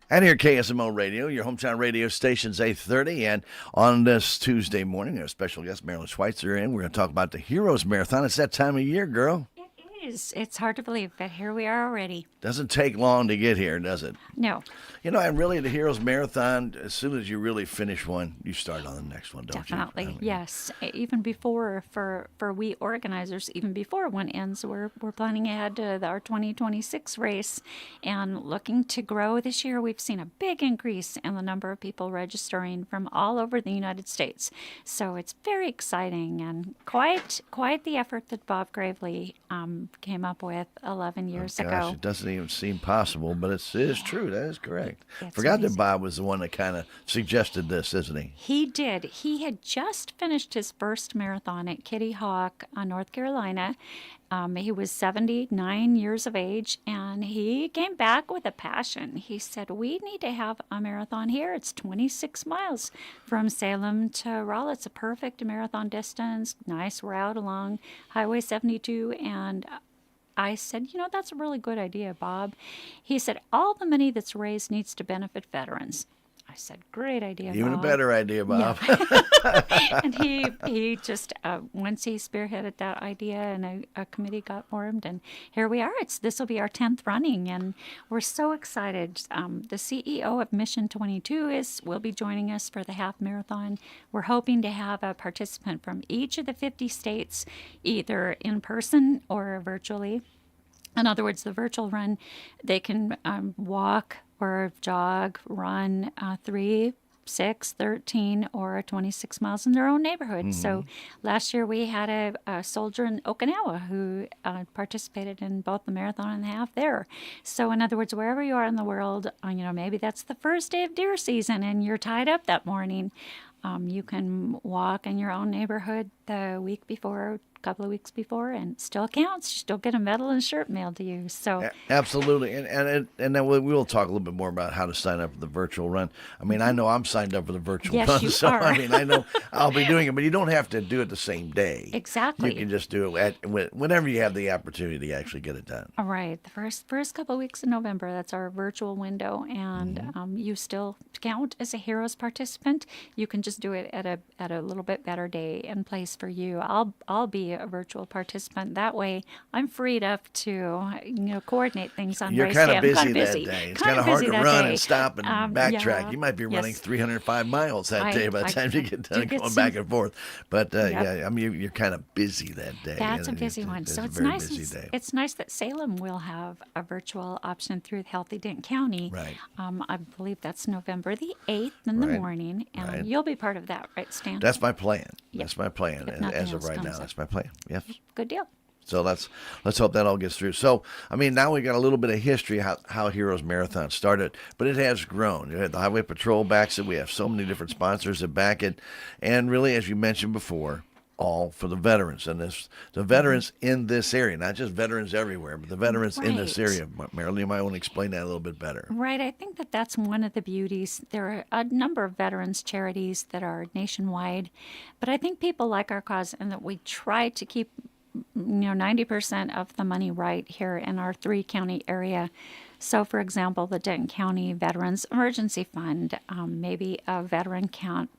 And here, KSMO Radio, your hometown radio station's 8:30, and on this Tuesday morning, our special guest, Marilyn Schweitzer, and we're going to talk about the Heroes Marathon. It's that time of year, girl. It is. It's hard to believe, but here we are already. Doesn't take long to get here, does it? No, And really, the Heroes Marathon, as soon as you really finish one, you start on the next one, don't definitely. you? Yes. Even before, for we organizers, even before one ends, we're planning ahead to our 2026 race and looking to grow this year. We've seen a big increase in the number of people registering from all over the United States. So it's very exciting and quite the effort that Bob Gravely came up with 11 years Gosh, ago. it doesn't even seem possible, but it is true. That is correct. It's Forgot amazing. that Bob was the one that kind of suggested this, isn't he? He did. He had just finished his first marathon at Kitty Hawk, North Carolina. He was 79 years of age, and he came back with a passion. He said, "We need to have a marathon here. It's 26 miles from Salem to Raleigh. It's a perfect marathon distance, nice route along Highway 72." And I said, that's a really good idea, Bob. He said, "All the money that's raised needs to benefit veterans." I said, "Great idea, Even Bob." a better idea, Bob. And he just once he spearheaded that idea, and a committee got formed, and here we are. This will be our 10th running, and we're so excited. The CEO of Mission 22 will be joining us for the half marathon. We're hoping to have a participant from each of the 50 states, either in person or virtually. In other words, the virtual run, they can walk or jog, run 3, 6, 13, or 26 miles in their own neighborhood. So last year we had a soldier in Okinawa who participated in both the marathon and the half there. So in other words, wherever you are in the world, maybe that's the first day of deer season and you're tied up that morning. You can walk in your own neighborhood the week before, a couple of weeks before, and it still counts. You still get a medal and a shirt mailed to you. So Absolutely, and then we will talk a little bit more about how to sign up for the virtual run. I mean, I know I'm signed up for the virtual Yes, run, you so are. I mean, I know I'll be doing it, but you don't have to do it the same day. Exactly. You can just do it whenever you have the opportunity to actually get it done. All right, the first couple of weeks in November, that's our virtual window, and you still count as a Heroes participant. You can just do it at a little bit better day and place for you. I'll be a virtual participant. That way, I'm freed up to coordinate things on You're race kind day. of I'm busy kinda that day. It's kind of hard to run and stop and backtrack. Yeah, You might be running yes. 305 miles that day by the time you get done going back and forth. But yeah, I mean, you're kind of busy that day. That's a and busy one. So a it's very nice. busy day. It's nice that Salem will have a virtual option through Healthy Dent County. Right. I believe that's November the 8th in the Right. morning, and Right. you'll be part of that, right, Stan? That's my plan. Yep. That's my plan If nothing as of else right comes now. up. That's my plan. Yes. Good deal. So let's hope that all gets through. So I mean, now we got a little bit of history how Heroes Marathon started, but it has grown. You had the Highway Patrol backs it. We have so many different sponsors that back it, and really, as you mentioned before, all for the veterans and the veterans in this area, not just veterans everywhere, but the veterans in this Right. area. Marilyn, you might want to explain that a little bit better. Right. I think that's one of the beauties. There are a number of veterans charities that are nationwide, but I think people like our cause and that we try to keep 90% of the money right here in our 3-county area. So, for example, the Denton County Veterans Emergency Fund, maybe a veteran can't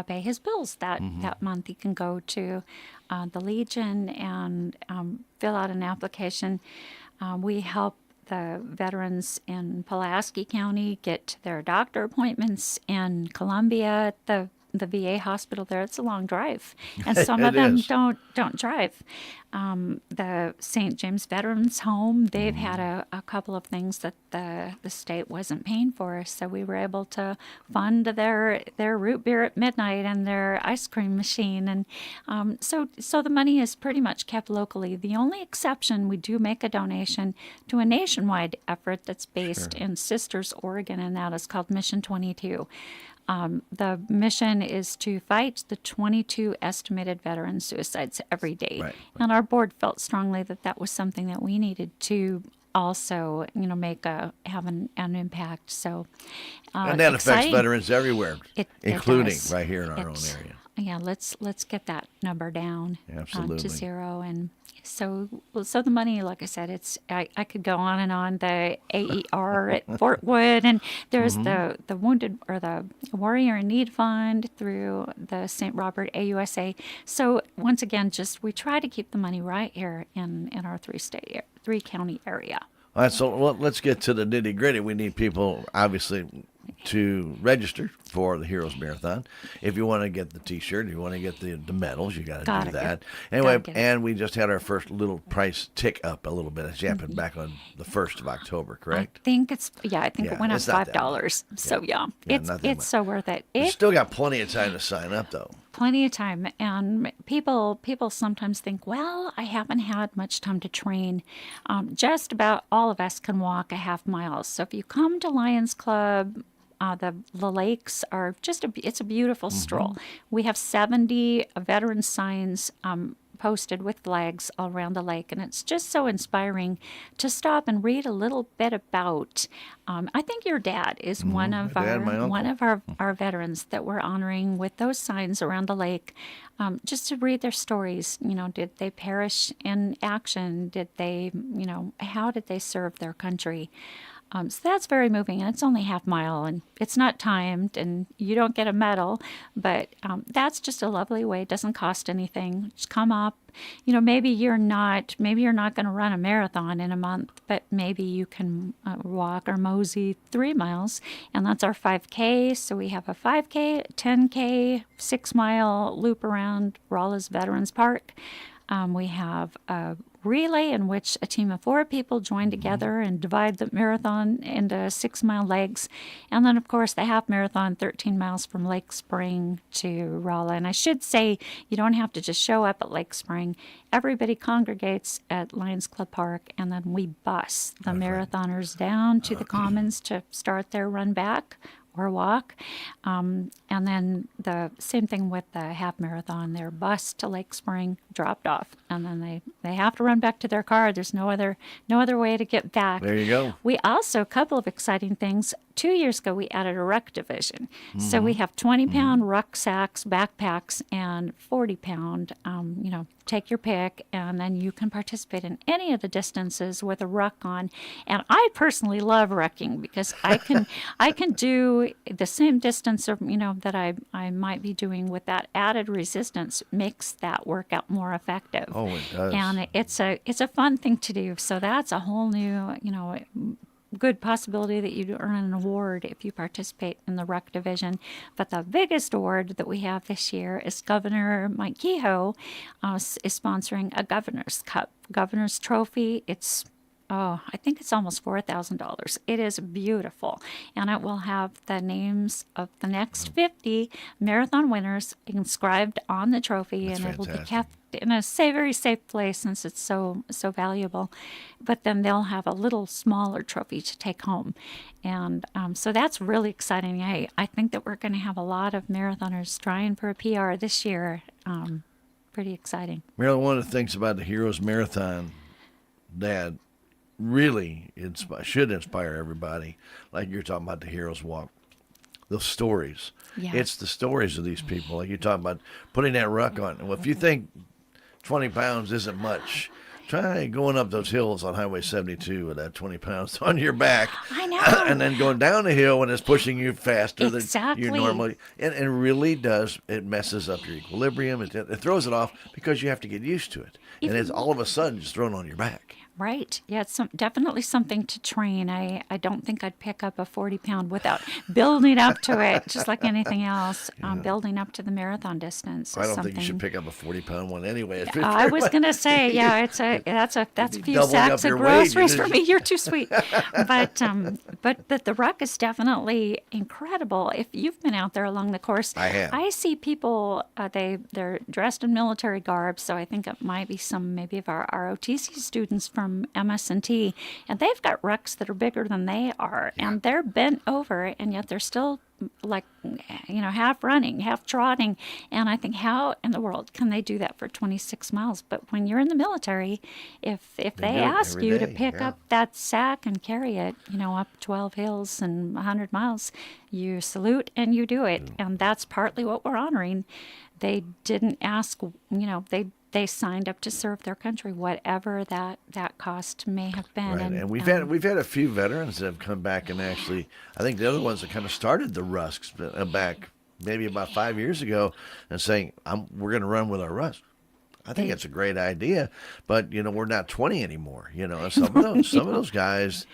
pay his bills that month. He can go to the Legion and fill out an application. We help the veterans in Pulaski County get their doctor appointments in Columbia at the VA hospital there. It's a long drive, and some of It them is. don't drive. The St. James Veterans Home, they've had a couple of things that the state wasn't paying for, so we were able to fund their root beer at midnight and their ice cream machine, and so the money is pretty much kept locally. The only exception, we do make a donation to a nationwide effort that's based in Sisters, Oregon, and that is called Mission 22. The mission is to fight the 22 estimated veteran suicides every day. Right. And our board felt strongly that that was something that we needed to also, have an impact. So, And that affects exciting. veterans everywhere, It including does. right here in our own It area. yeah, let's get that number down Absolutely. to zero. And so the money, like I said, I could go on and on. The AER at Fort Wood, and there's the Wounded or the Warrior in Need Fund through the St. Robert AUSA. So once again, just we try to keep the money right here in our three county area. All right, so let's get to the nitty gritty. We need people, obviously, to register for the Heroes Marathon. If you want to get the T-shirt, if you want to get the medals, you got to Gotta do that. get- Anyway, gotta get it. and we just had our first little price tick up a little bit. It's happened back on the 1st of October, correct? I think it Yeah, went up it's not that $5. So yeah, it's not that much. it's so worth it. You If still got plenty of time to sign up, though. plenty of time, and people sometimes think, well, I haven't had much time to train. Just about all of us can walk a half mile. So if you come to Lions Club, the lakes are it's a beautiful stroll. We have 70 veteran signs posted with flags all around the lake, and it's just so inspiring to stop and read a little bit about. I think your dad is one of My dad, my uncle. one of our veterans that we're honoring with those signs around the lake, just to read their stories. Did they perish in action? Did they, how did they serve their country? So that's very moving, and it's only half mile, and it's not timed, and you don't get a medal, but that's just a lovely way. It doesn't cost anything. Just come up. Maybe you're not going to run a marathon in a month, but maybe you can walk or mosey 3 miles, and that's our 5K. So we have a 5K, 10K, 6-mile loop around Rolla's Veterans Park. We have a relay in which a team of 4 people join together and divide the marathon into 6-mile legs. And then, of course, the half marathon, 13 miles from Lake Spring to Rolla. And I should say, you don't have to just show up at Lake Spring. Everybody congregates at Lions Club Park, and then we bus the marathoners down to the Commons to start their run back or walk. And then the same thing with the half marathon. They're bused to Lake Spring, dropped off, and then they have to run back to their car. There's no other way to get back. There you go. We also, a couple of exciting things. 2 years ago, we added a ruck division. So we have 20-pound rucksacks, backpacks, and 40-pound, take your pick, and then you can participate in any of the distances with a ruck on. And I personally love rucking because I can do the same distance of, that I might be doing with that added resistance makes that workout more effective. Oh, it does. And it's a fun thing to do. So that's a whole new, good possibility that you earn an award if you participate in the ruck division. But the biggest award that we have this year is Governor Mike Kehoe is sponsoring a Governor's Cup, Governor's Trophy. I think it's almost $4,000. It is beautiful. And it will have the names of the next 50 marathon winners inscribed on the trophy. That's and it will be fantastic. kept in a very safe place since it's so valuable. But then they'll have a little smaller trophy to take home. And so that's really exciting. I think that we're going to have a lot of marathoners trying for a PR this year. Pretty exciting. Marilyn, one of the things about the Heroes Marathon, Dad, really should inspire everybody. Like you're talking about the Heroes Walk, those stories. Yeah. It's the stories of these people. Like you're talking about putting that ruck on. Well, if you think 20 pounds isn't much, try going up those hills on Highway 72 with that 20 pounds on your back. I know. And then going down the hill when it's pushing you faster than Exactly. you normally. And it really does. It messes up your equilibrium. It throws it off because you have to get used to it. And it's all of a sudden just thrown on your back. Right. Yeah, it's definitely something to train. I don't think I'd pick up a 40-pound without building up to it, just like anything else. Building up to the marathon distance. I is don't think you should something- pick up a 40-pound one anyway. I was going to say, yeah, that's a be few doubling sacks up of your weight. groceries for me. You're too sweet. But the ruck is definitely incredible. If you've been out there along the course, I have. I see people. They're dressed in military garb, so I think it might be some maybe of our ROTC students from from MS&T, and they've got rucks that are bigger than they are, and they're bent over, and yet they're still like, half running, half trotting. And I think, how in the world can they do that for 26 miles? But when you're in the military, if they do it ask every you to day, pick yeah. up that sack and carry it, up 12 hills and 100 miles, you salute and you do it. And that's partly what we're honoring. They didn't ask, they signed up to serve their country, whatever that cost may have been. Right, and we've had a few veterans that have come back and actually, I think the other ones that kind of started the Rusks back maybe about 5 years ago, and saying, we're going to run with our Rusk. I think it's a great idea, but we're not 20 anymore. Some of those guys,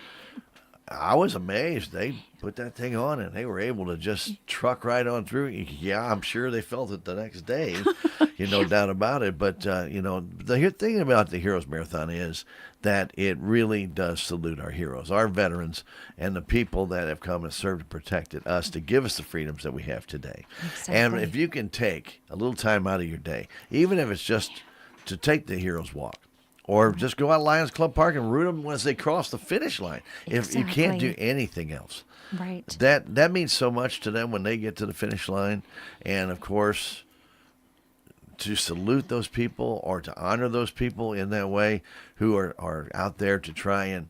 I was amazed. They put that thing on and they were able to just truck right on through. Yeah, I'm sure they felt it the next day, no doubt about it. But, the thing about the Heroes Marathon is that it really does salute our heroes, our veterans, and the people that have come and served and protected us to give us the freedoms that we have today. Exactly. And if you can take a little time out of your day, even if it's just to take the Heroes Walk, or just go out Lions Club Park and root them as they cross the finish line. If you can't do anything else, right, that means so much to them when they get to the finish line. And of course, to salute those people or to honor those people in that way who are out there to try and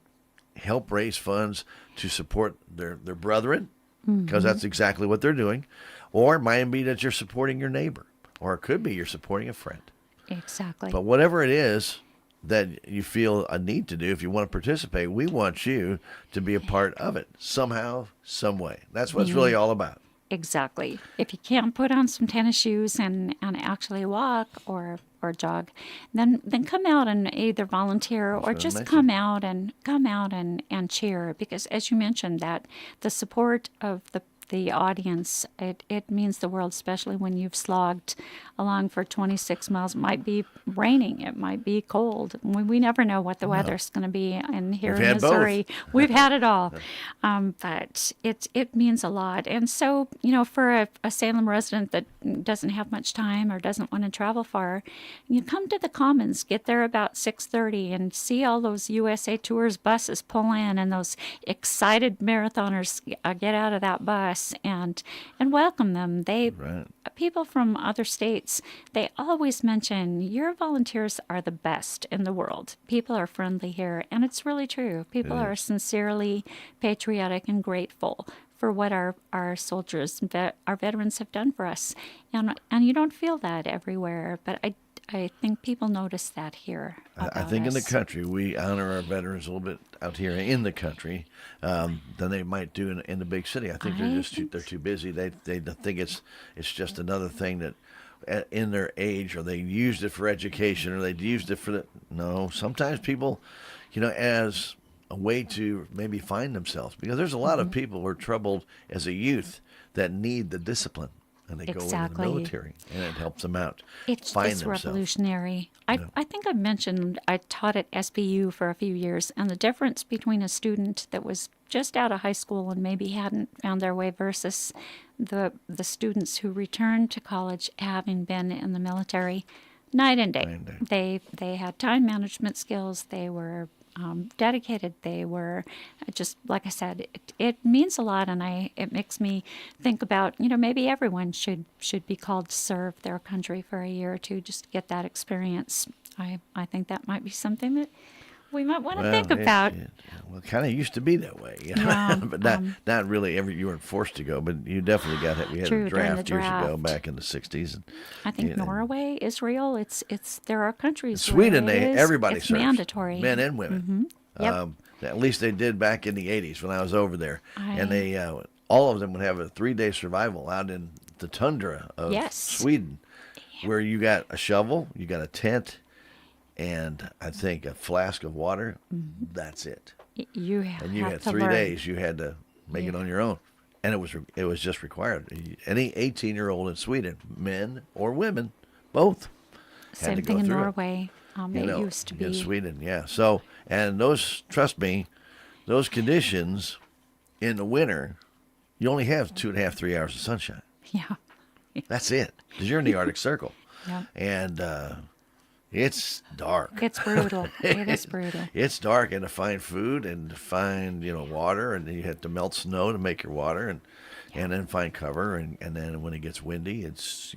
help raise funds to support their brethren, because that's exactly what they're doing. Or it might be that you're supporting your neighbor, or it could be you're supporting a friend. exactly. But whatever it is that you feel a need to do, if you want to participate, we want you to be a part of it somehow, some way. That's what it's really all about. Exactly. If you can't put on some tennis shoes and actually walk or jog, then come out and either volunteer or just come out and cheer, because as you mentioned, that the support of the audience, it means the world, especially when you've slogged along for 26 miles. It might be raining, it might be cold. We never know what the weather's going to be. And here in Missouri, we've had it all. But it means a lot. And so, for a Salem resident that doesn't have much time or doesn't want to travel far, you come to the Commons, get there about 6:30 and see all those USA Tours buses pull in, and those excited marathoners get out of that bus and welcome them. People from other states, they always mention your volunteers are the best in the world. People are friendly here, and it's really true. People are sincerely patriotic and grateful for what our soldiers, our veterans have done for us. And you don't feel that everywhere, but I think people notice that here. I think in the country, we honor our veterans a little bit out here in the country than they might do in the big city. I think they're too busy. They think it's just another thing that in their age, or they used it for education, or they used it for no. Sometimes people, as a way to maybe find themselves, because there's a lot of people who are troubled as a youth that need the discipline. And they go into the military, and it helps them out. It's revolutionary. I think I mentioned I taught at SBU for a few years, and the difference between a student that was just out of high school and maybe hadn't found their way versus the students who returned to college having been in the military, night and day. They had time management skills. They were dedicated. They were just, like I said, it means a lot, and it makes me think about, maybe everyone should be called to serve their country for a year or two just to get that experience. I think that might be something that we might want to think about. It kind of used to be that way, but not really. You weren't forced to go, but you definitely got it. We had a draft years ago back in the '60s. And, I think Norway, Israel, it's there are countries. Sweden, everybody serves, mandatory, men and women. Mm-hmm. Yep. At least they did back in the '80s when I was over there, and they all of them would have a 3-day survival out in the tundra of Sweden, where you got a shovel, you got a tent, and I think a flask of water. Mm-hmm. That's it. You had 3 days. You had to make it on your own, and it was just required. Any 18-year-old in Sweden, men or women, both. Same thing in Norway. It used to be in Sweden. Yeah. So, and trust me, those conditions in the winter, you only have 2.5, 3 hours of sunshine. Yeah. That's it, because you're in the Arctic Circle. Yeah. And It's dark. It's brutal. It is brutal. It's dark, and to find food and to find water, and you have to melt snow to make your water, and then find cover, and then when it gets windy,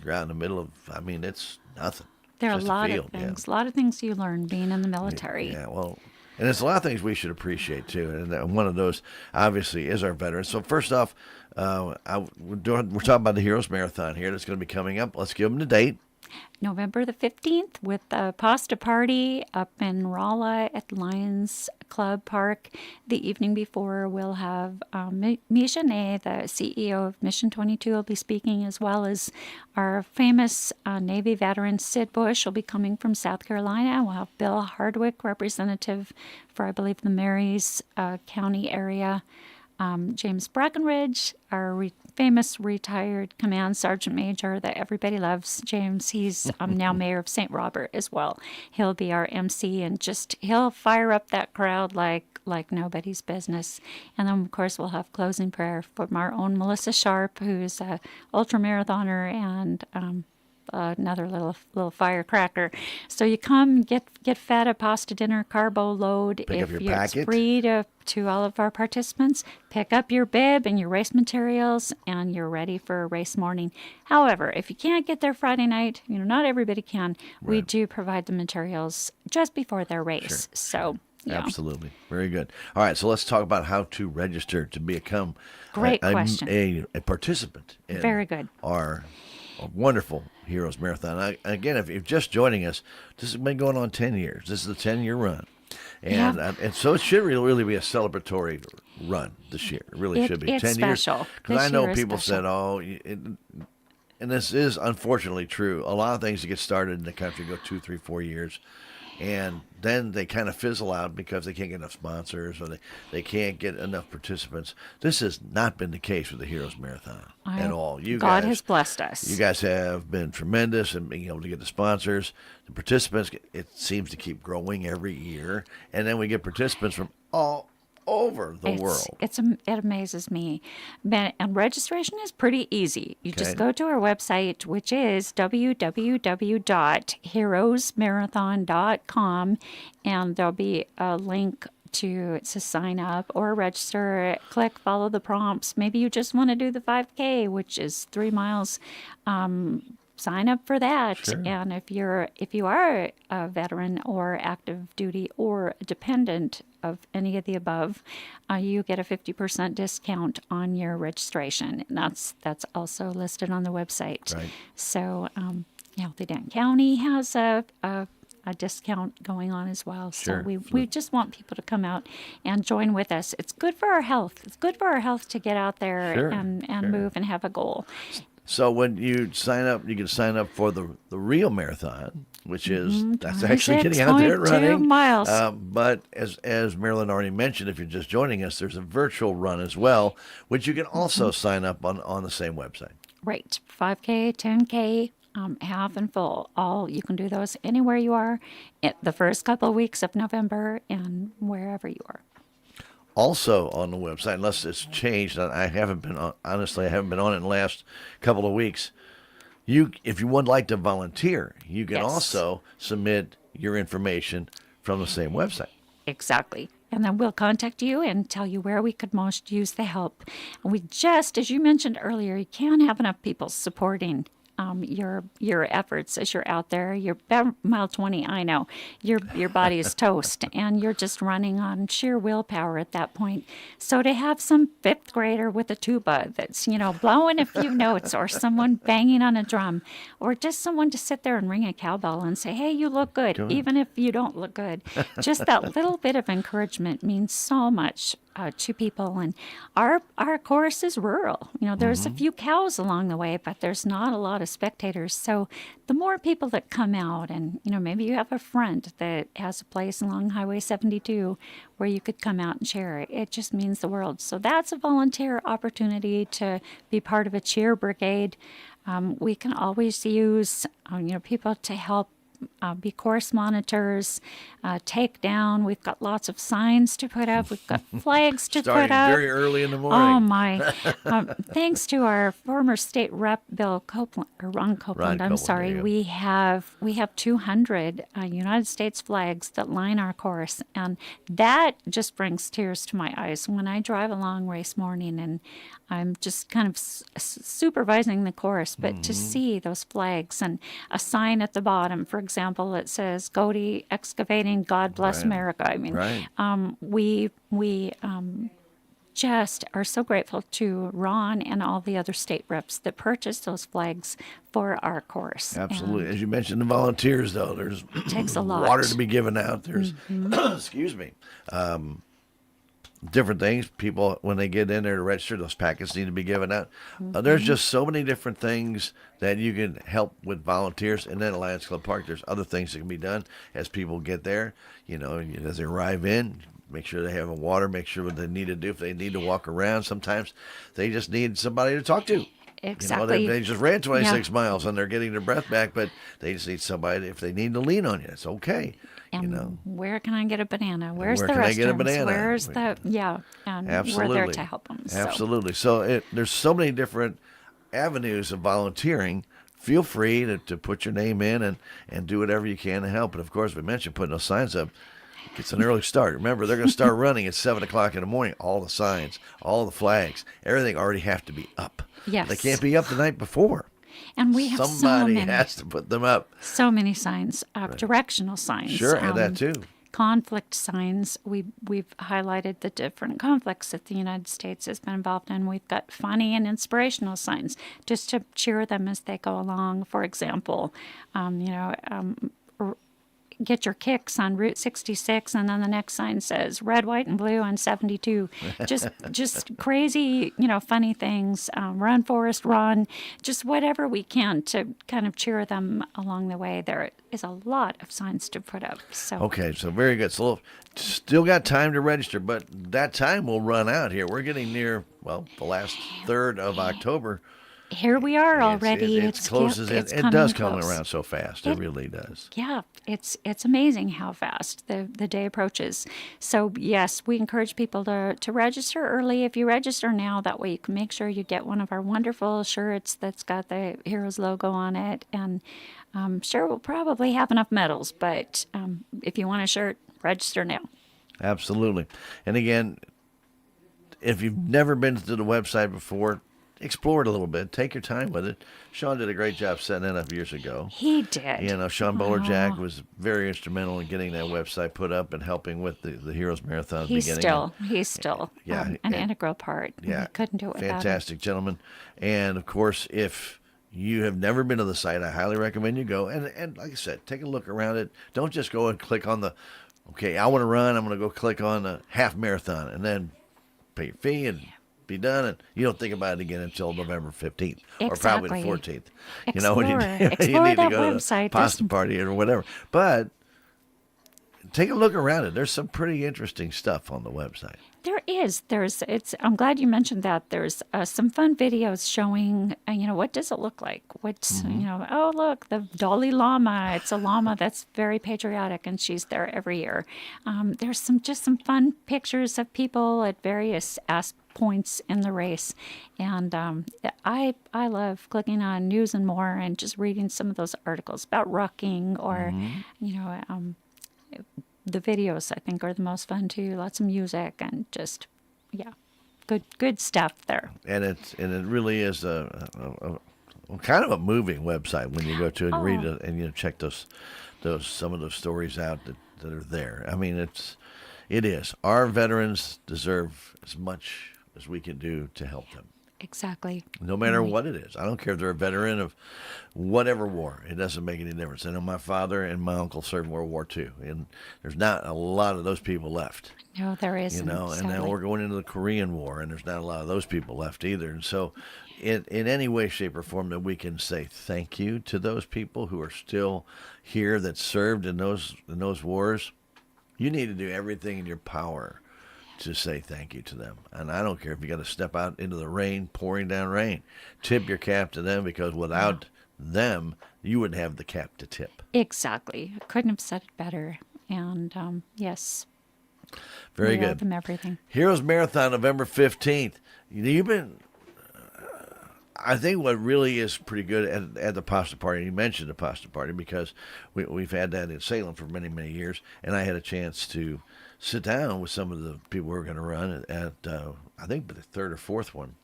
you're out in the middle of. I mean, it's nothing. There are It's a just lot field. of things, a lot of things you learn being in the Yeah. military. Yeah. Well, and there's a lot of things we should appreciate too, and one of those obviously is our veterans. So first off, we're talking about the Heroes Marathon here that's going to be coming up. Let's give them the date. November the 15th with a pasta party up in Rolla at Lions Club Park. The evening before, we'll have Misha Ney, the CEO of Mission 22, will be speaking, as well as our famous Navy veteran Sid Bush will be coming from South Carolina. We'll have Bill Hardwick, representative for, I believe, the Marys County area. James Brackenridge, our famous retired command sergeant major that everybody loves. James, he's now mayor of St. Robert as well. He'll be our MC, and he'll fire up that crowd like nobody's business. And then, of course, we'll have closing prayer from our own Melissa Sharp, who's a ultra marathoner and another little firecracker. So you come, get fed a pasta dinner, carbo load. Pick up your packet. It's free to all of our participants. Pick up your bib and your race materials, and you're ready for a race morning. However, if you can't get there Friday night, not everybody can. We do provide the materials just before their race. Sure. So. Yeah. Absolutely. Very good. All right, so let's talk about how to register to become Great question. a participant in Very good. our wonderful Heroes Marathon. Again, if you're just joining us, this has been going on 10 years. This is a 10-year run. And, and so it should really be a celebratory run this year. It really should be. It's 10 special. years. Because I know people said, special. and this is unfortunately true. A lot of things that get started in the country go 2, 3, 4 years. And then they kind of fizzle out because they can't get enough sponsors or they can't get enough participants. This has not been the case with the Heroes Marathon at all. God has blessed us. You guys have been tremendous in being able to get the sponsors. The participants, it seems to keep growing every year. And then we get participants from all over the world. It amazes me. And registration is pretty easy. You just Okay. go to our website, which is www.heroesmarathon.com, and there'll be a link to sign up or register. Click follow the prompts. Maybe you just want to do the 5K, which is 3 miles. Sign up for that. Sure. And if you are a veteran or active duty or a dependent of any of the above, you get a 50% discount on your registration. And that's also listed on the website. Right. So, Healthy Denton County has a discount going on as well. Sure. So we just want people to come out and join with us. It's good for our health. It's good for our health to get out there Sure, and sure. move and have a goal. So when you sign up, you can sign up for the real marathon, which is that's actually getting out there and 26.2 running. miles. But as Marilyn already mentioned, if you're just joining us, there's a virtual run as well, which you can also sign up on the same website. Right. 5K, 10K, half and full. You can do those anywhere you are the first couple of weeks of November and wherever you are. Also on the website, unless it's changed, I haven't been on, honestly, I haven't been on it in the last couple of weeks. If you would like to volunteer, you can Yes. also submit your information from the same website. Exactly. And then we'll contact you and tell you where we could most use the help. And we just, as you mentioned earlier, you can't have enough people supporting your efforts as you're out there. You're about mile 20, I know. Your body is toast, and you're just running on sheer willpower at that point. So to have some fifth grader with a tuba that's, blowing a few notes, or someone banging on a drum, or just someone to sit there and ring a cowbell and say, hey, you look good, even if you don't look good. Just that little bit of encouragement means so much to people. And our course is rural. There's a few cows along the way, but there's not a lot of spectators. So the more people that come out, and maybe you have a friend that has a place along Highway 72 where you could come out and share, it just means the world. So that's a volunteer opportunity to be part of a cheer brigade. We can always use people to help be course monitors, take down. We've got lots of signs to put up. We've got flags to Starting put up. very early in the Oh morning. my! Thanks to our former state rep, Bill Copeland, or Ron Copeland. Ron I'm Copeland, sorry. there you We have 200 United States flags that line our course, and that just brings tears to my eyes when I drive along race morning and I'm just kind of supervising the course. But to see those flags and a sign at the bottom, for example, that says "Godey Excavating, God Bless Right. America." I mean, Right. we just are so grateful to Ron and all the other state reps that purchased those flags for our course. Absolutely. And As you mentioned, the volunteers, though, there's it takes a lot. water to be given out. There's, excuse me, different things. People, when they get in there to register, those packets need to be given out. There's just so many different things that you can help with volunteers. And then at Lions Club Park, there's other things that can be done as people get there. You know, as they arrive in, make sure they have water, make sure what they need to do. If they need to walk around, sometimes they just need somebody to talk to. Exactly. You know, they just ran 26 miles and they're getting their breath back, but they just need somebody. If they need to lean on you, it's okay. And you know, where can I get a banana? Where's where the can restrooms? I get a banana? Where's the And absolutely, we're there to help them. So. Absolutely. So there's so many different avenues of volunteering. Feel free to put your name in and do whatever you can to help. And of course, we mentioned putting those signs up. It's an early start. Remember, they're going to start running at 7 o'clock in the morning. All the signs, all the flags, everything already have to be up. Yes. They can't be up the night before. And we have Somebody so many, has to put them up. so many signs, directional signs. Sure, and that too. Conflict signs. We've highlighted the different conflicts that the United States has been involved in. We've got funny and inspirational signs just to cheer them as they go along. For example, get your kicks on Route 66, and then the next sign says red, white, and blue on 72. Just crazy, funny things. Run, Forrest, run. Just whatever we can to kind of cheer them along the way. There is a lot of signs to put up. So Okay, so very good. So still got time to register, but that time will run out here. We're getting near, the last third of October. Here we are already. It's close as it does come around so fast. It really does. Yeah, it's amazing how fast the day approaches. So yes, we encourage people to register early. If you register now, that way you can make sure you get one of our wonderful shirts that's got the Heroes logo on it. And sure, we'll probably have enough medals, but if you want a shirt, register now. Absolutely. And again, if you've never been to the website before, explore it a little bit. Take your time with it. Sean did a great job setting that up years ago. He did. Sean Bowler-Jack was very instrumental in getting that website put up and helping with the Heroes Marathon He's beginning. still an integral part. Yeah, we couldn't do it without him. fantastic gentleman. And of course, if you have never been to the site, I highly recommend you go. And like I said, take a look around it. Don't just go and click on I want to run. I'm going to go click on the half marathon and then pay your fee and be done, and you don't think about it again until November 15th or probably the 14th. When you need to go to the pasta party or whatever. But take a look around it. There's some pretty interesting stuff on the website. There is. I'm glad you mentioned that. There's some fun videos showing, what does it look like? What's, oh, look, the Dalai Lama. It's a llama that's very patriotic, and she's there every year. There's some fun pictures of people at various points in the race. And I love clicking on News and More and just reading some of those articles about rucking or, the videos, I think, are the most fun too. Lots of music and just, good stuff there. And it really is a kind of a moving website when you go to it and read it and check those some of those stories out that are there. I mean, it is. Our veterans deserve as much as we can do to help them. Exactly. No matter what it is. I don't care if they're a veteran of whatever war. It doesn't make any difference. I know my father and my uncle served in World War II, and there's not a lot of those people left. No, there isn't. And now we're going into the Korean War, and there's not a lot of those people left either. And so in any way, shape, or form that we can say thank you to those people who are still here that served in those wars, you need to do everything in your power to say thank you to them. And I don't care if you got to step out into the rain, pouring down rain. Tip your cap to them, because without them, you wouldn't have the cap to tip. Exactly. I couldn't have said it better. And yes, Very we owe good. them everything. Heroes Marathon, November 15th. You've been, I think what really is pretty good at the pasta party, you mentioned the pasta party because we've had that in Salem for many, many years, and I had a chance to sit down with some of the people who are going to run at I think the third or fourth one.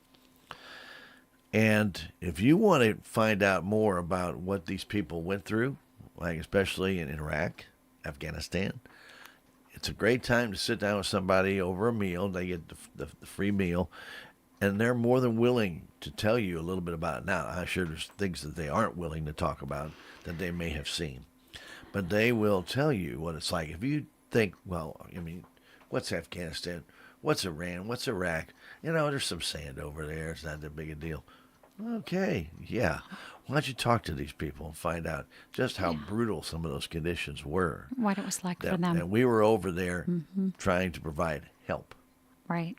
And if you want to find out more about what these people went through, like especially in Iraq, Afghanistan, it's a great time to sit down with somebody over a meal. They get the free meal, and they're more than willing to tell you a little bit about it. Now, I'm sure there's things that they aren't willing to talk about that they may have seen, but they will tell you what it's like. If you think, well, I mean, what's Afghanistan? What's Iran? What's Iraq? There's some sand over there. It's not that big a deal. Okay, yeah. Why don't you talk to these people and find out just how brutal some of those conditions were? What it was like for them. And we were over there trying to provide help. Right.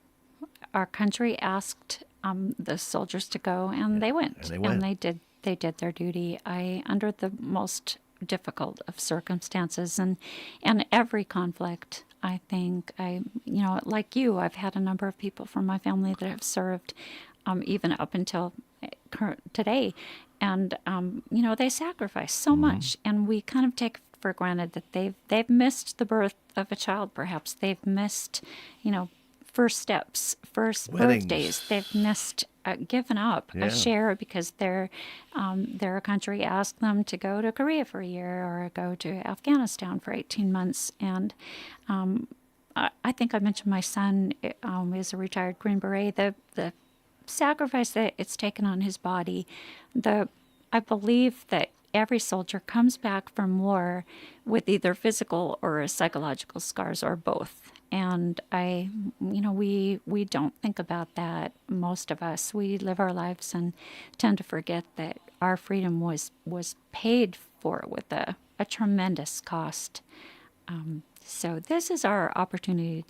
Our country asked the soldiers to go, and they went. And they went. And they did their duty. Under the most difficult of circumstances, and every conflict. I think like you, I've had a number of people from my family that have served, even up until today, and they sacrifice so much, and we kind of take for granted that they've missed the birth of a child. Perhaps they've missed, first steps, first Weddings. birthdays. They've missed, given up Yeah. a share because their country asked them to go to Korea for a year or go to Afghanistan for 18 months. And I think I mentioned my son is a retired Green Beret. The sacrifice that it's taken on his body, I believe that every soldier comes back from war with either physical or psychological scars or both. And we don't think about that. Most of us, we live our lives and tend to forget that our freedom was paid for with a tremendous cost. So this is our opportunity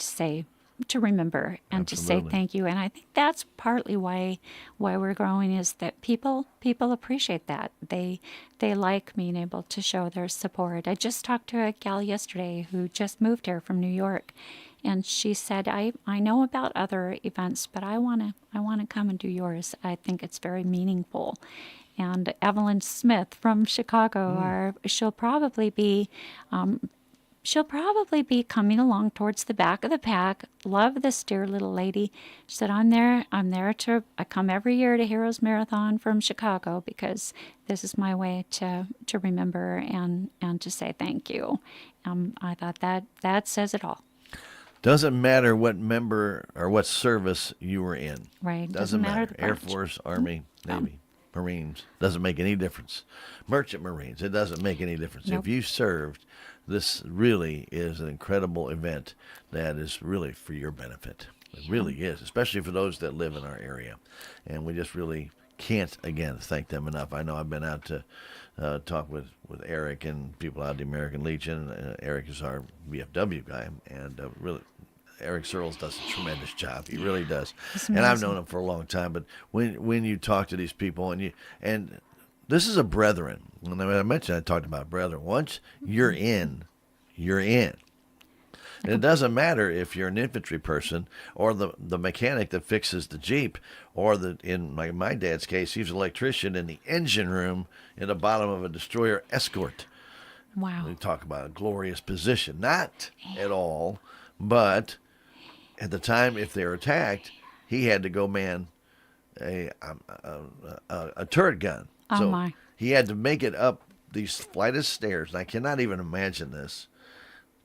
to remember and to say Absolutely. thank you. And I think that's partly why we're growing, is that people appreciate that. They like being able to show their support. I just talked to a gal yesterday who just moved here from New York, and she said, I know about other events, but I wanna come and do yours. I think it's very meaningful. And Evelyn Smith from Chicago, she'll probably be coming along towards the back of the pack. Love this dear little lady. She said, I come every year to Heroes Marathon from Chicago because this is my way to remember and to say thank you. I thought that says it all. Doesn't matter what member or what service you were in. Right. Doesn't matter. the Air branch. Force, Army, Navy, Marines. Doesn't make any difference. Merchant Marines. It doesn't make any difference. Nope. If you served, this really is an incredible event that is really for your benefit. It really is, especially for those that live in our area. And we just really can't, again, thank them enough. I know I've been out to talk with Eric and people out of the American Legion. Eric is our VFW guy, and really, Eric Searles does a tremendous job. He really does. It's And I've amazing. known him for a long time. But when you talk to these people, and this is a brethren. When I mentioned, I talked about brethren. Once you're in, you're in. And it doesn't matter if you're an infantry person or the mechanic that fixes the Jeep, or in my dad's case, he was an electrician in the engine room in the bottom of a destroyer escort. Wow. We talk about a glorious position. Not at all, but at the time, if they're attacked, he had to go man a turret gun. Oh, So my. he had to make it up these flight of stairs, and I cannot even imagine this.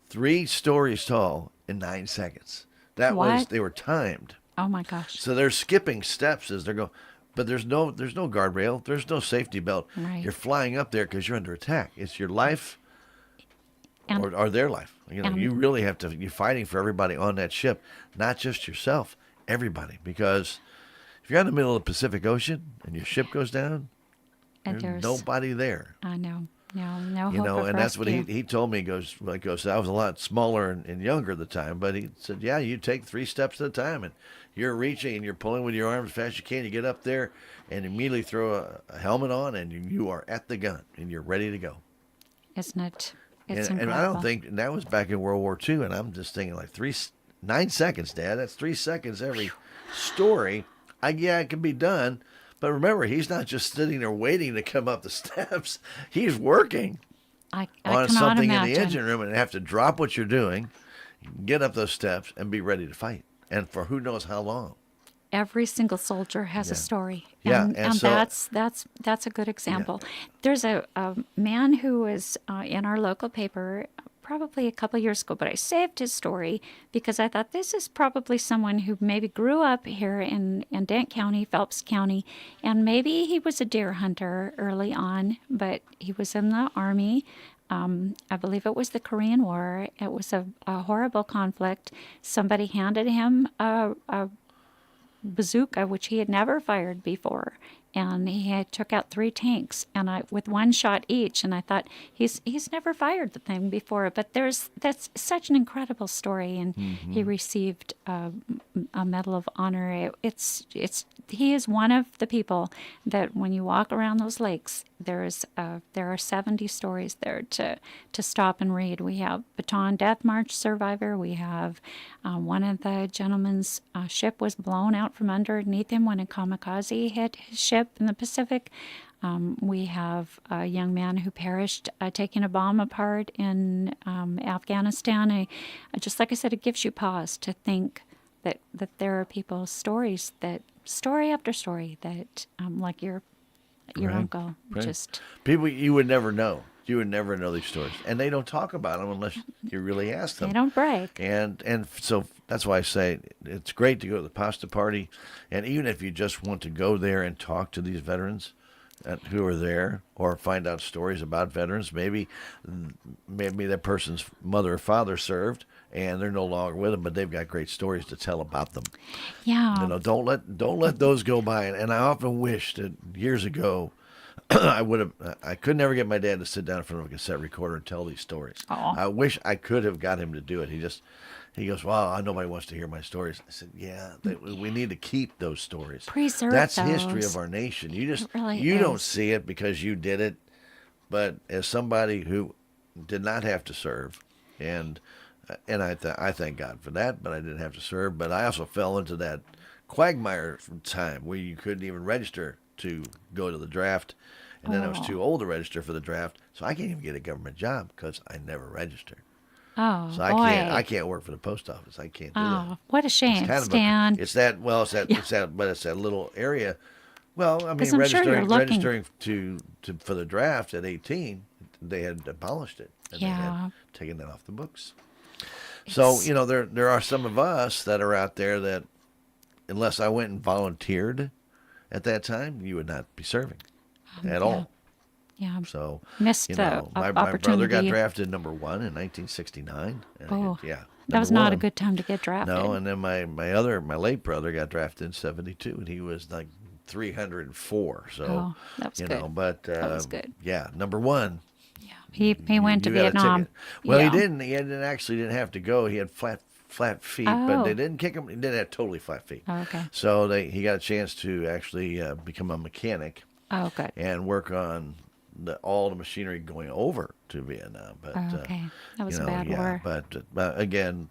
3 stories tall in 9 seconds. They were timed. Oh my gosh. So they're skipping steps as they're going, but there's no guardrail, there's no safety belt. Right. You're flying up there because you're under attack. It's your life And- or their life. You really have to. You're fighting for everybody on that ship, not just yourself. Everybody, because if you're in the middle of the Pacific Ocean and your ship goes down, And there's there's nobody there. I know. No You hope know, of and that's what rescue. he told me. He goes, well, he goes, I was a lot smaller and younger at the time, but he said, yeah, you take 3 steps at a time, and you're reaching and you're pulling with your arms as fast as you can. You get up there and immediately throw a helmet on, and you are at the gun and you're ready to go. Isn't it? It's And I don't incredible. think and that was back in World War II, and I'm just thinking like 9 seconds, Dad. That's 3 seconds every story. Yeah, it can be done. But remember, he's not just sitting there waiting to come up the steps. He's working I on cannot something in the imagine. engine room and have to drop what you're doing, get up those steps, and be ready to fight. And for who knows how long. Every single soldier has a Yeah. story, Yeah. and And so, that's a good yeah. example. There's a man who was in our local paper probably a couple years ago, but I saved his story because I thought this is probably someone who maybe grew up here in Dent County, Phelps County, and maybe he was a deer hunter early on, but he was in the Army. I believe it was the Korean War. It was a horrible conflict. Somebody handed him a bazooka, which he had never fired before, and he had took out 3 tanks, and I with one shot each. And I thought he's never fired the thing before, but that's such an incredible story, and he received a Medal of Honor. It's he is one of the people that when you walk around those lakes, there are 70 stories there to stop and read. We have Bataan Death March survivor. We have one of the gentlemen's ship was blown out from underneath him when a kamikaze hit his ship in the Pacific. We have a young man who perished taking a bomb apart in Afghanistan. Just like I said, it gives you pause to think that there are people's stories, that story after story, that like your Right. uncle Right. just People you would never know. You would never know these stories, and they don't talk about them unless you really ask they them. don't break. And so that's why I say it's great to go to the pasta party, and even if you just want to go there and talk to these veterans who are there, or find out stories about veterans, maybe that person's mother or father served, and they're no longer with them, but they've got great stories to tell about them. Yeah. Don't let those go by. And I often wish that years ago I could never get my dad to sit down in front of a cassette recorder and tell these stories. Aw. I wish I could have got him to do it. He goes, well, nobody wants to hear my stories. I said, yeah, we need to keep those stories. Preserve That's history those. of our nation. It really You don't is. see it because you did it, but as somebody who did not have to serve, and I thank God for that, but I didn't have to serve. But I also fell into that quagmire time where you couldn't even register to go to the draft, and then I was too old to register for the draft, so I can't even get a government job because I never registered. Oh, So boy. I can't work for the post office. I can't do that. Oh, what a It's shame, kind of Stan. it's that well it's that but it's that little area. Well, I mean, 'Cause I'm sure you're looking. registering to for the draft at 18, they had abolished it, and they Yeah. had taken that off the books. So It's- there are some of us that are out there that, unless I went and volunteered at that time, you would not be serving at all. Yeah. So Missed the my brother got opportunity. drafted #1 in 1969. And Oh, yeah, that was number not a one. good time to get drafted. No, and then my late brother got drafted in '72, and he was like 304. So Oh, that was good. but That was good. yeah, #1. Yeah. He went to You got a Vietnam. ticket. Well, Yeah. he didn't. He didn't have to go. He had flat feet, but Oh. they didn't kick him. He didn't have totally flat feet. Oh, okay. So he got a chance to actually become a mechanic Oh, good. and work on all the machinery going over to Vietnam. But Oh, okay. That was a bad yeah, war. but again,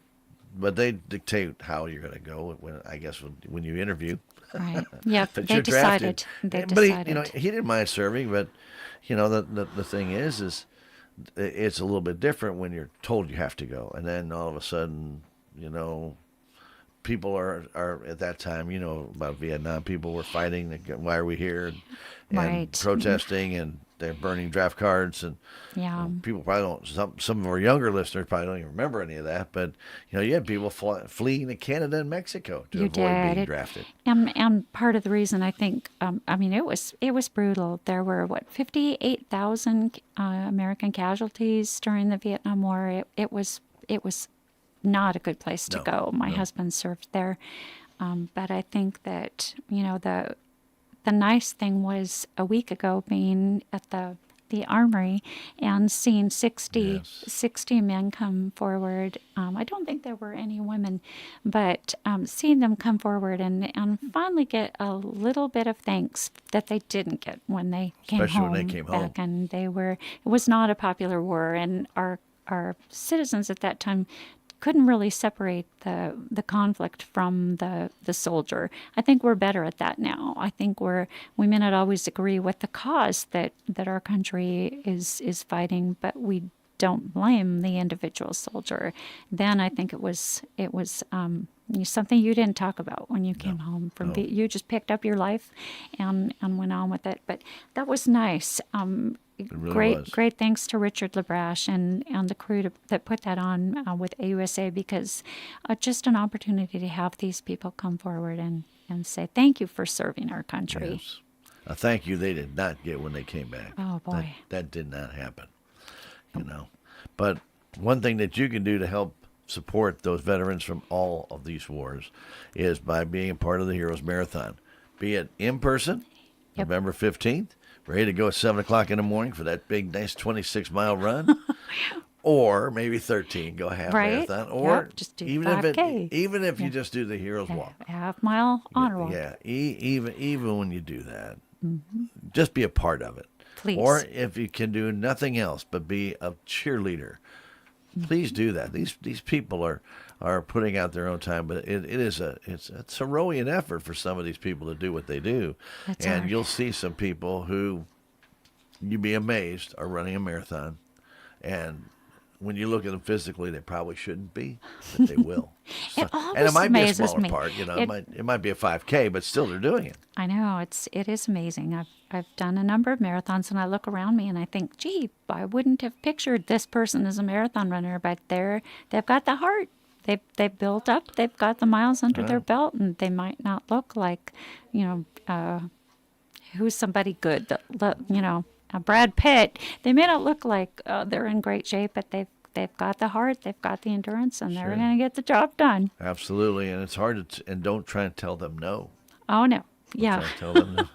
but they dictate how you're going to go when you interview. Right. Yeah. But They you're decided. drafted. They But decided. he didn't mind serving, but the thing is it's a little bit different when you're told you have to go, and then all of a sudden, people are at that time, about Vietnam, people were fighting, why are we here, and Right. protesting, and they're burning draft cards, and Yeah. people probably don't. Some of our younger listeners probably don't even remember any of that, but you had people fleeing to Canada and Mexico to You avoid did. being drafted. And part of the reason I think, I mean, it was brutal. There were 58,000 American casualties during the Vietnam War. It was not a good place to No, go. My no. husband served there, but I think that the nice thing was a week ago being at the the armory and seeing 60, Yes. 60 men come forward. I don't think there were any women, but seeing them come forward and finally get a little bit of thanks that they didn't get when they came Especially home. when they came home. And it was not a popular war, and our citizens at that time couldn't really separate the conflict from the soldier. I think we're better at that now. I think we may not always agree with the cause that our country is fighting, but we don't blame the individual soldier. Then I think it was something you didn't talk about when you came home from you just picked up your life and went on with it. But that was nice. It really was. Great thanks to Richard LaBrache and the crew that put that on with AUSA, because just an opportunity to have these people come forward and say thank you for serving our country. Yes. A thank you they did not get when they came back. Oh, boy. That did not happen, But one thing that you can do to help support those veterans from all of these wars is by being a part of the Heroes Marathon, be it in person, Yep. November 15th, ready to go at 7 o'clock in the morning for that big, nice 26-mile run, or maybe 13, go half Right. marathon, or Yep, just do even 5K. if you just do the Heroes Walk. Half-mile honor walk. Yeah, even when you do that, just be a part of it. Please. Or if you can do nothing else but be a cheerleader, please do that. These people are putting out their own time, but it's a heroic effort for some of these people to do what they do. That's and hard. you'll see some people who you'd be amazed are running a marathon, and when you look at them physically, they probably shouldn't be, but they will. It And it always might be a amazes smaller me. part, it might be a 5K, but still they're doing it. I know it is amazing. I've done a number of marathons, and I look around me and I think, gee, I wouldn't have pictured this person as a marathon runner, but they've got the heart. They've built up. They've got the miles under their belt, and they might not look like, who's somebody good. Brad Pitt. They may not look like they're in great shape, but they've got the heart. They've got the endurance, and they're Sure. going to get the job done. Absolutely, and it's hard and don't try and tell them no. Oh no. Yeah. Try and tell them no.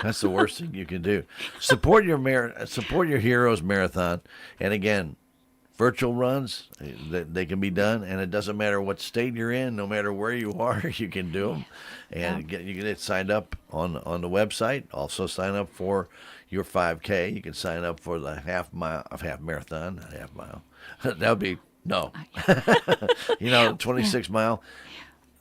That's the worst thing you can do. Support your Heroes Marathon, and again, virtual runs they can be done, and it doesn't matter what state you're in, no matter where you are, you can do them, and you can get signed up on the website. Also sign up for your 5K. You can sign up for the half marathon, not half mile. That would be no, 26 mile.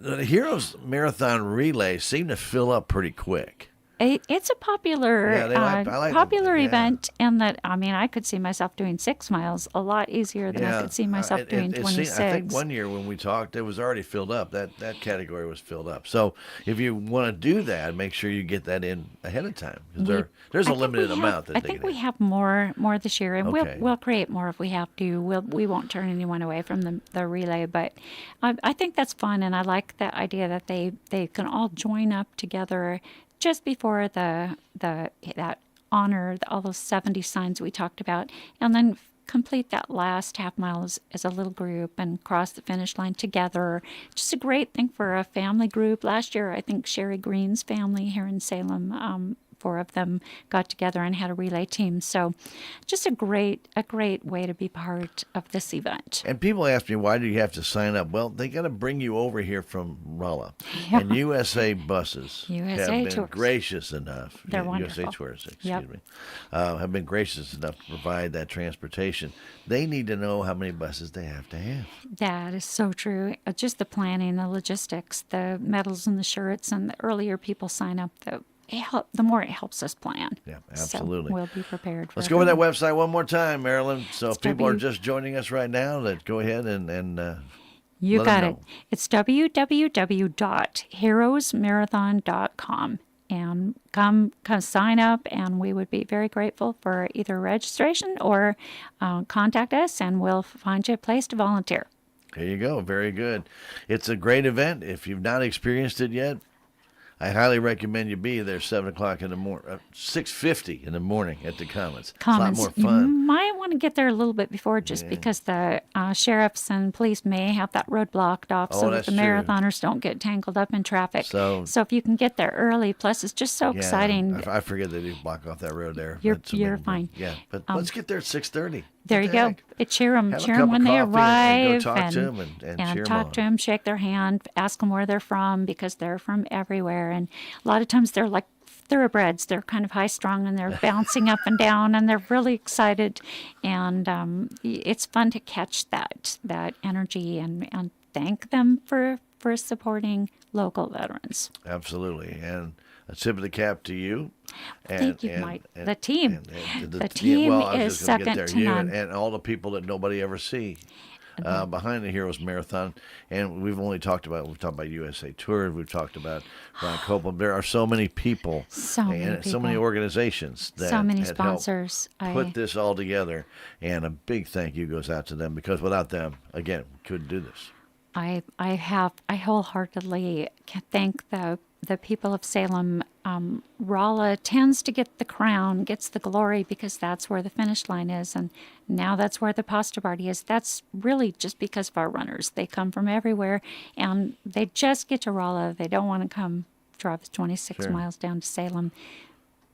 The Heroes Marathon relays seem to fill up pretty quick. It's a popular Yeah, I like popular them. Yeah. event, and that I could see myself doing 6 miles a lot easier than I could see myself doing 26. I think one year when we talked, it was already filled up. That category was filled up. So if you want to do that, make sure you get that in ahead of time, because there's a limited amount that I they think can we have more this year, and Okay. we'll create more if we have to. We won't turn anyone away from the relay, but I think that's fun, and I like the idea that they can all join up together just before that honor, all those 70 signs we talked about, and then complete that last half mile as a little group and cross the finish line together. Just a great thing for a family group. Last year, I think Sherry Green's family here in Salem, 4 of them got together and had a relay team. So just a great way to be part of this event. And people ask me, why do you have to sign up? Well, they got to bring you over here from Rolla. Yeah. And USA buses USA have been Tours. gracious enough. They're USA wonderful. Tours, excuse Yep. me, have been gracious enough to provide that transportation. They need to know how many buses they have to have. That is so true. Just the planning, the logistics, the medals and the shirts, and the earlier people sign up, the more it helps us plan. Yeah, absolutely. So we'll be prepared for Let's go over that everyone. website one more time, Marilyn. So It's if people are just joining us right now, that go ahead and You let got them it. know. It's www.heroesmarathon.com. And come sign up, and we would be very grateful for either registration or contact us, and we'll find you a place to volunteer. There you go. Very good. It's a great event. If you've not experienced it yet, I highly recommend you be there 7 o'clock in the morning, 6:50 in the morning at the Commons. Commons. It's a lot You more fun. might want to get there a little bit before, just because the sheriffs and police may have that road blocked off, Oh, so that that's the true. marathoners don't get tangled up in traffic. So if you can get there early, plus it's just so yeah, exciting. I forget they do block off that road there. You're- That's a you're big fine. Yeah, but let's get there at 6:30. There you go. Cheer them Have a cup of when they coffee and arrive, go talk to 'em and cheer 'em talk on. to them, shake their hand, ask them where they're from, because they're from everywhere. And a lot of times they're like thoroughbreds. They're kind of high strung and they're bouncing up and down and they're really excited. And it's fun to catch that energy and thank them for supporting local veterans. Absolutely, and a tip of the cap to you. Thank you, Mike. The team. The team well, I was is just gonna get second there. to You none. and all the people that nobody ever see behind the Heroes Marathon. And we've talked about USA Tour. We've talked about Brian Copeland. There are so many people, So many and so many people. organizations that So many had helped sponsors. put this all together. And a big thank you goes out to them, because without them, again, we couldn't do this. I wholeheartedly can thank the people of Salem. Rolla tends to get the crown, gets the glory, because that's where the finish line is, and now that's where the pasta party is. That's really just because of our runners. They come from everywhere, and they just get to Rolla. They don't want to come drive the 26 Sure. miles down to Salem.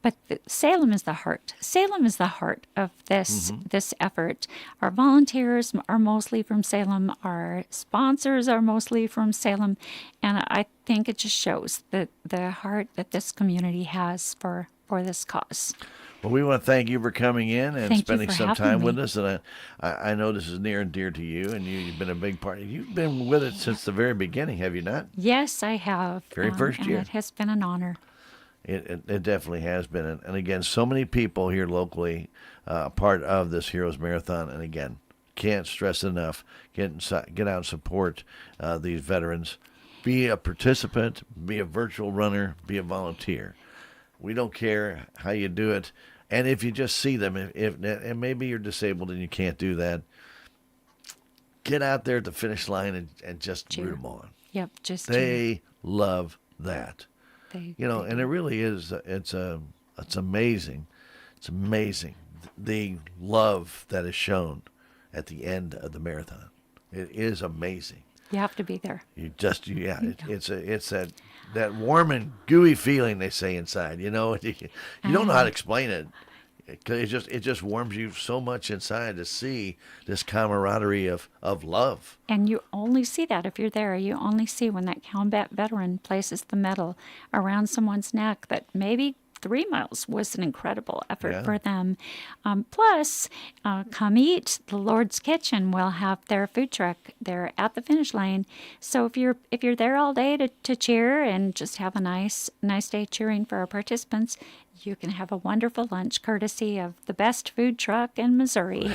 But Salem is the heart. Salem is the heart of this effort. Our volunteers are mostly from Salem. Our sponsors are mostly from Salem, and I think it just shows the heart that this community has for this cause. Well, we want to thank you for coming in and Thank you spending for some having time me. with us. And I know this is near and dear to you, and you've been a big part. You've been with it since the very beginning, have you not? Yes, I have. Very first and year. it has been an honor. It definitely has been. And again, so many people here locally part of this Heroes Marathon. And again, can't stress enough, get out and support these veterans. Be a participant, be a virtual runner, be a volunteer. We don't care how you do it. And if you just see them, and maybe you're disabled and you can't do that, get out there at the finish line and just Cheer. root them on. Yep, just They love that. they And it really is. It's amazing. It's amazing the love that is shown at the end of the marathon. It is amazing. you have to be there. It's that warm and gooey feeling they say inside. You don't know how to explain it. It just warms you so much inside to see this camaraderie of love. And you only see that if you're there. You only see when that combat veteran places the medal around someone's neck that maybe 3 miles was an incredible effort Yeah. for them. Plus, come eat. The Lord's Kitchen will have their food truck there at the finish line. So if you're there all day to cheer and just have a nice day cheering for our participants, you can have a wonderful lunch courtesy of the best food truck in Missouri.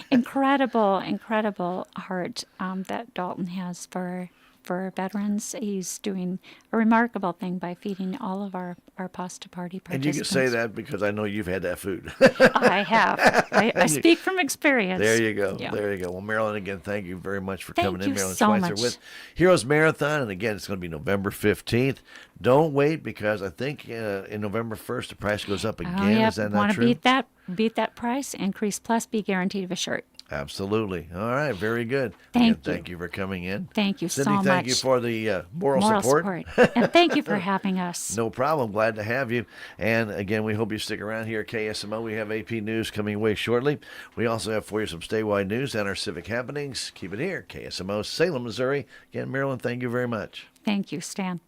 Incredible heart that Dalton has for veterans. He's doing a remarkable thing by feeding all of our pasta party And you participants. can say that because I know you've had that food. I have. I speak from experience. There you go. Yeah. There you go. Well, Marilyn, again, thank you very much for Thank coming in. you Marilyn so Schweitzer much. with Heroes Marathon. And again, it's going to be November 15th. Don't wait, because I think in November 1st, the price goes up again. Oh, yeah. Is that not Want to true? beat that price? Increase plus be guaranteed of a shirt. Absolutely. All right. Very good. Thank Again, you. Thank you for coming in. Thank you Cindy, so thank much. you for the moral support. And thank you for having us. No problem. Glad to have you. And again, we hope you stick around here at KSMO. We have AP News coming away shortly. We also have for you some statewide news and our civic happenings. Keep it here. KSMO, Salem, Missouri. Again, Marilyn, thank you very much. Thank you, Stan.